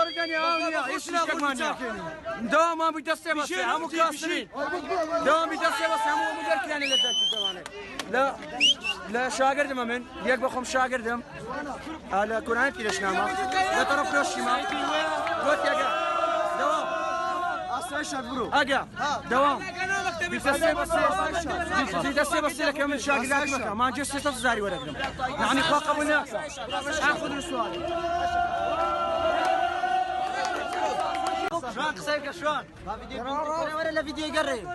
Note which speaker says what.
Speaker 1: وردني هاونيا ايش مانيا دوام ما بيدسي بس همو كاسرين دوام بيدسي بس همو مدير يعني اللي دوامه لا شاگردم من یک بخوام شاگردم على كونانتي ليش نامه لا طرف روشي ما قلت يا دوام اصلا شغلو اجا دوام بيدسي بس لك من شاگردات مكه ما جسي تزاري ورقم يعني فوق الناس اخذ السؤال شلون قصيبك شلون؟ ما فيديو ولا فيديو يقرب